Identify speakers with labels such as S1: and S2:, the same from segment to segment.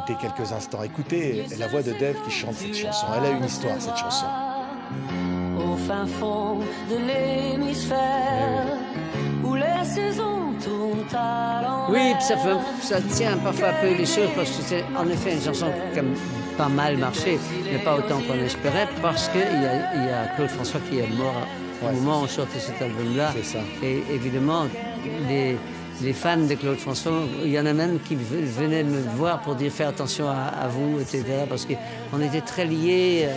S1: l'écouter quelques instants. Écoutez la voix de Dave qui chante cette chanson. Elle a une histoire, cette chanson.
S2: Au fin fond de l'hémisphère, où les saisons tournent à l'envers.
S3: Oui, puis ça tient parfois un peu les choses, parce que c'est en effet une chanson qui a pas mal marché, mais pas autant qu'on espérait, parce qu'il y a Claude François qui est mort au moment où on sortait cet album-là.
S1: C'est ça.
S3: Et évidemment, les fans de Claude François, il y en a même qui venaient me voir pour dire fais attention à vous, etc. Parce qu'on était très liés.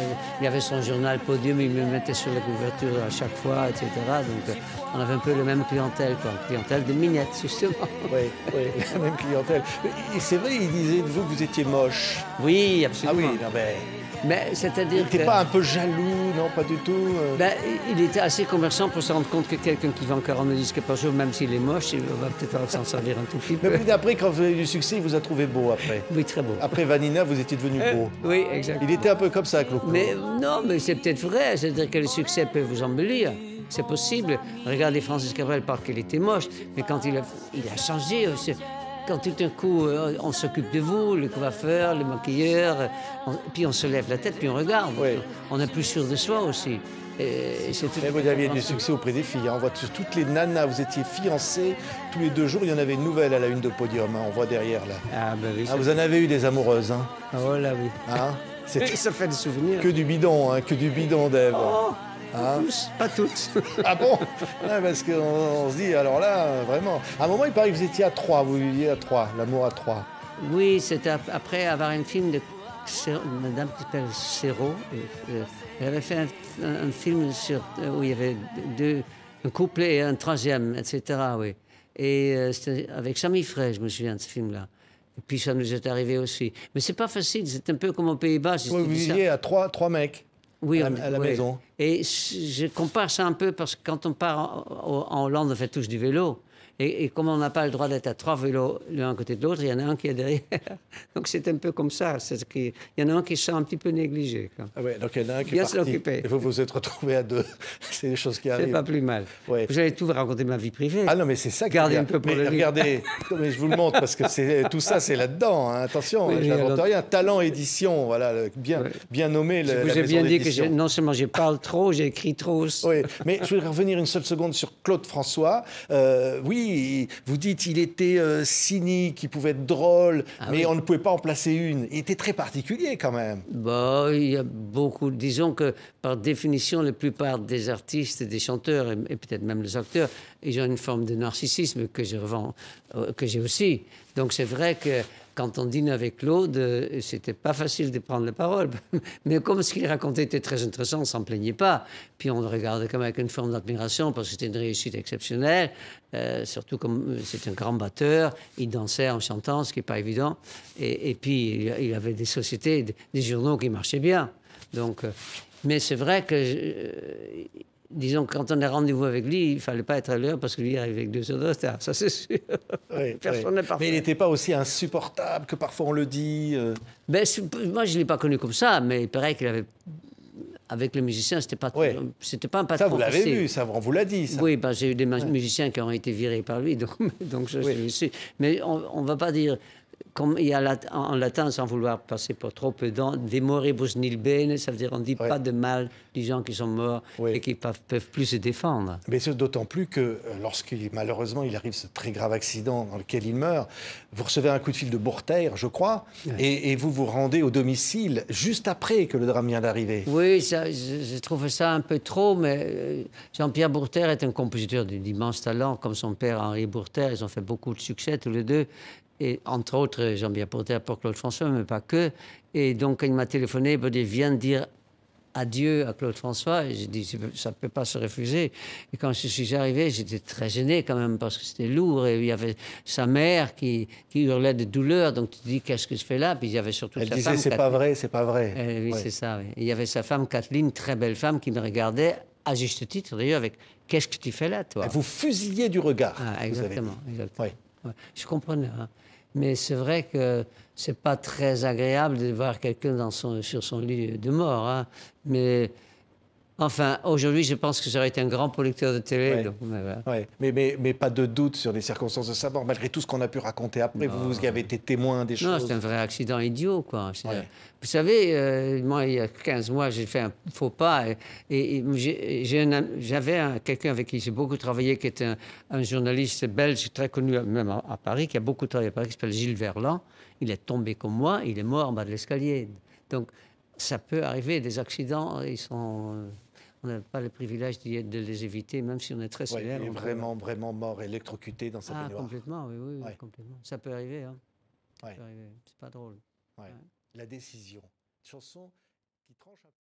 S3: Il y avait son journal Podium, il me mettait sur la couverture à chaque fois, etc. Donc on avait un peu la même clientèle, quoi. Clientèle de Minette, justement.
S1: Oui, la même clientèle. Et c'est vrai, il disait de vous que vous étiez moche.
S3: Oui,
S1: Ah
S3: absolument.
S1: oui, non,
S3: Mais c'est-à-dire
S1: il n'était pas un peu jaloux, non, pas du tout.
S3: Ben, il était assez commerçant pour se rendre compte que quelqu'un qui vend 40 disques par jour, même s'il est moche, il va peut-être s'en servir un tout petit peu.
S1: Mais puis après, quand vous avez eu du succès, il vous a trouvé beau après.
S3: Oui, très beau.
S1: Après Vanina, vous étiez devenu beau.
S3: Oui, exactement.
S1: Il était un peu comme ça, Claude.
S3: Mais non, mais c'est peut-être vrai. C'est-à-dire que le succès peut vous embellir. C'est possible. Regardez Francis Cabrel, parce qu'il était moche. Mais quand il a changé, quand tout d'un coup, on s'occupe de vous, le coiffeur, le maquilleur, puis on se lève la tête, puis on regarde.
S1: Oui.
S3: On est plus sûr de soi aussi.
S1: Mais vous aviez du succès auprès des filles. Hein. On voit toutes les nanas, vous étiez fiancés. Tous les 2 jours, il y en avait une nouvelle à la une de Podium. Hein. On voit derrière, là.
S3: Ah, ben oui.
S1: Ah, vous en avez eu des amoureuses. Hein.
S3: Oh là, oui.
S1: Hein. C'était
S3: Ça fait des souvenirs.
S1: que du bidon, hein, que du bidon, Dave.
S3: Oh,
S1: Hein?
S3: pas toutes.
S1: Ah bon? Ouais, parce qu'on se dit, alors là, vraiment. À un moment, il paraît que vous étiez à 3, vous viviez à 3, l'amour à 3.
S3: Oui, c'était après avoir un film de madame qui s'appelle Serrault. Elle avait fait un film où il y avait un couple et un troisième, etc. Oui. Et c'était avec Sami Frey, je me souviens de ce film-là. Et puis ça nous est arrivé aussi. Mais c'est pas facile, c'est un peu comme aux Pays-Bas.
S1: Vous viviez à 3 mecs.
S3: Oui,
S1: à la maison.
S3: Et je compare ça un peu parce que quand on part en Hollande, on fait tous du vélo. Et comme on n'a pas le droit d'être à 3 vélos l'un à côté de l'autre, il y en a un qui est derrière. Donc c'est un peu comme ça. Il y en a un qui se sent un petit peu négligé. Quoi.
S1: Ah ouais, donc il y en a un qui
S3: Bien
S1: est parti.
S3: s'occuper.
S1: Et vous vous êtes retrouvés à 2. C'est des choses qui arrivent.
S3: C'est pas plus mal.
S1: Ouais.
S3: Vous allez tout vous raconter ma vie privée.
S1: Ah non, mais c'est ça.
S3: Gardez un peu pour
S1: mais
S3: le livre.
S1: regardez, mais je vous le montre parce que tout ça, c'est là-dedans. Hein. Attention,
S3: Oui,
S1: je n'invente
S3: alors-
S1: rien. Talent édition, voilà, bien nommé.
S3: Je vous ai bien dit que non seulement je parle trop, j'écris trop aussi.
S1: Oui, mais je voudrais revenir une seule seconde sur Claude François. Oui, vous dites il était cynique, il pouvait être drôle, mais
S3: oui.
S1: on ne pouvait pas en placer une. Il était très particulier quand même.
S3: Bon, il y a beaucoup. Disons que par définition, la plupart des artistes, des chanteurs et peut-être même les acteurs, ils ont une forme de narcissisme que que j'ai aussi. Donc c'est vrai que quand on dîne avec Claude, c'était pas facile de prendre la parole. Mais comme ce qu'il racontait était très intéressant, on s'en plaignait pas. Puis on le regardait comme avec une forme d'admiration parce que c'était une réussite exceptionnelle. Surtout comme c'est un grand batteur, il dansait en chantant, ce qui n'est pas évident. Et puis il avait des sociétés, des journaux qui marchaient bien. Donc, mais c'est vrai que disons que quand on a rendez-vous avec lui, il ne fallait pas être à l'heure parce que lui arrive avec 2 heures de retard, ça c'est sûr.
S1: Oui,
S3: Personne n'est parfait.
S1: Mais il n'était pas aussi insupportable que parfois on le dit.
S3: Ben, moi, je ne l'ai pas connu comme ça, mais il paraît qu'il avait... Avec les musiciens, c'était pas un patron.
S1: Ça, vous l'avez
S3: facile.
S1: vu, ça, on vous l'a dit. Ça.
S3: Oui, ben, j'ai eu des musiciens qui ont été virés par lui, donc je le sais. Mais on ne va pas dire... Comme il y a en latin, sans vouloir passer pour trop pedant, de moribus nil bene, ça veut dire on ne dit pas de mal des gens qui sont morts et qui peuvent plus se défendre.
S1: Mais c'est d'autant plus que malheureusement il arrive ce très grave accident dans lequel il meurt, vous recevez un coup de fil de Bourteil, je crois, et vous vous rendez au domicile juste après que le drame vient d'arriver.
S3: Oui, je trouve ça un peu trop, mais Jean-Pierre Bourteil est un compositeur d'immense talent, comme son père Henri Bourteil. Ils ont fait beaucoup de succès tous les deux. Et entre autres, Jean-Pierre Bourteil pour Claude François, mais pas que. Et donc, quand il m'a téléphoné, il m'a dit, viens dire adieu à Claude François. Et j'ai dit, ça ne peut pas se refuser. Et quand je suis arrivé, j'étais très gêné quand même, parce que c'était lourd. Et il y avait sa mère qui hurlait de douleur. Donc, tu te dis, qu'est-ce que je fais là? Puis il y avait surtout
S1: Elle
S3: sa
S1: disait,
S3: femme.
S1: c'est pas vrai, c'est pas vrai.
S3: Oui, c'est ça. Oui. Il y avait sa femme, Kathleen, très belle femme, qui me regardait, à juste titre d'ailleurs, avec « Qu'est-ce que tu fais là, toi ?»
S1: Vous fusillez du regard.
S3: Ah, exactement.
S1: Oui.
S3: Ouais, je comprenais. Hein. Mais c'est vrai que c'est pas très agréable de voir quelqu'un sur son lit de mort. Hein. Mais Enfin, aujourd'hui, je pense que j'aurais été un grand producteur de télé.
S1: Ouais.
S3: Donc, voilà.
S1: Ouais. Mais pas de doute sur les circonstances de sa mort, malgré tout ce qu'on a pu raconter après. Vous y avez été témoin des
S3: Non,
S1: choses.
S3: c'est un vrai accident idiot, quoi.
S1: Ouais.
S3: Vous savez, moi, il y a 15 mois, j'ai fait un faux pas. J'avais quelqu'un avec qui j'ai beaucoup travaillé, qui est un journaliste belge très connu, même à Paris, qui a beaucoup travaillé à Paris, qui s'appelle Gilles Verland. Il est tombé comme moi, il est mort en bas de l'escalier. Donc, ça peut arriver, des accidents, on n'a pas le privilège de les éviter, même si on est très
S1: Ouais,
S3: célèbre.
S1: il est vraiment mort, électrocuté dans sa baignoire.
S3: Complètement, oui,
S1: Ouais.
S3: complètement. Ça peut arriver, hein.
S1: Ouais.
S3: C'est pas drôle.
S1: Ouais. La décision. Chanson qui tranche un peu.